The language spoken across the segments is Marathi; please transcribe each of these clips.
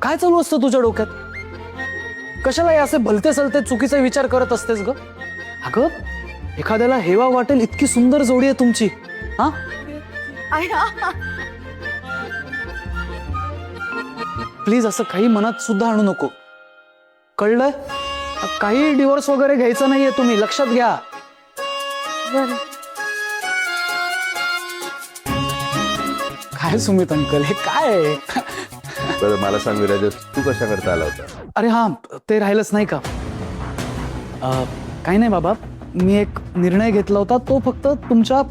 काय चालू असतं तुझ्या डोक्यात? कशाला हे असे भलते सलते चुकीचे विचार करत असतेस ग? अगं एखाद्याला हेवा वाटेल इतकी सुंदर जोडी आहे तुमची. हा प्लीज असं काही मनात सुद्धा आणू नको, कळलंय? काही डिवोर्स वगैरे घ्यायचा नाहीये तुम्ही, लक्षात घ्या. काय सुमित अंकल हे काय आहे? बरं मला सांग विराज, तू कशा करता आला होता? अरे हा ते राहिलंच नाही का? काही नाही बाबा, मी एक निर्णय घेतला होता, तो फक्त तुमच्या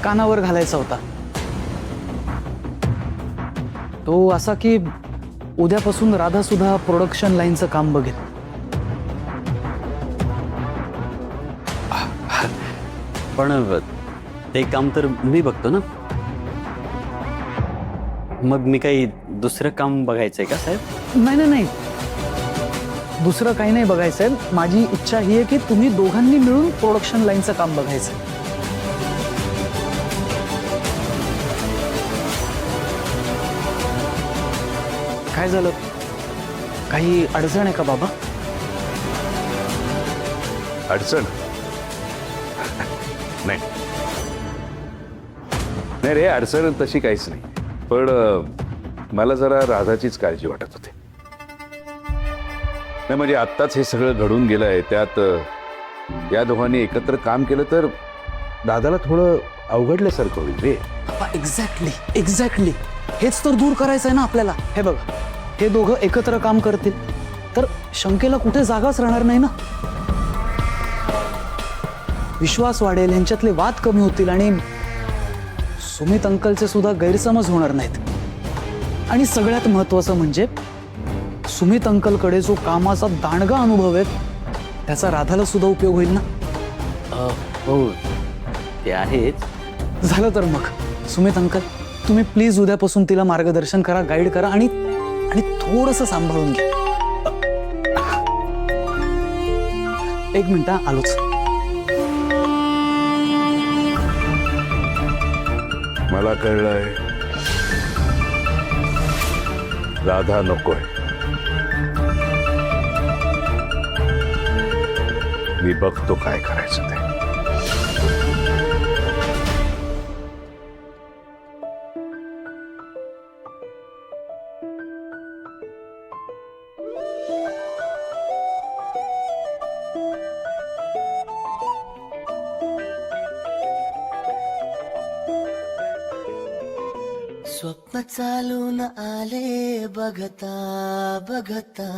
कानावर घालायचा होता. तो असा की उद्यापासून राधा सुद्धा प्रोडक्शन लाईनचं काम बघेल. पण ते काम तर मी बघतो ना, मग मी काही दुसरं काम बघायचंय का साहेब? नाही नाही नाही, दुसरं काही नाही बघायचंय. माझी इच्छा ही आहे की तुम्ही दोघांनी मिळून प्रोडक्शन लाईनचं काम बघायचं. काय झालं? काही अडचण आहे का बाबा? अडचण नाही. नाही रे, अडचण तशी काहीच नाही. पण मला जरा राधाचीच काळजी वाटत होती. नाही म्हणजे आत्ताच हे सगळं घडून गेलंय, त्यात या दोघांनी एकत्र काम केलं तर दादाला थोडं अवघडल्यासारखं होईल रे. एक्झॅक्टली हेच तर दूर करायचं आहे ना आपल्याला. हे बघा, हे दोघं एकत्र काम करतील तर शंकेला कुठे जागाच राहणार नाही ना. विश्वास वाढेल, यांच्यातले वाद कमी होतील आणि सुमित अंकलचे सुद्धा गैरसमज होणार नाहीत. आणि सगळ्यात महत्वाचं म्हणजे सुमित अंकलकडे जो कामाचा दांडगा अनुभव आहे त्याचा राधाला सुद्धा उपयोग होईल ना. हो ते आहेच. झालं तर मग सुमित अंकल, तुम्ही प्लीज उद्यापासून तिला मार्गदर्शन करा, गाईड करा आणि थोडंसं सांभाळून घ्या. एक मिनिट आलोच. मला कळलंय राधा नकोय. मी बघतो काय करायचं ते. स्वप्न चालून आले बघता बघता.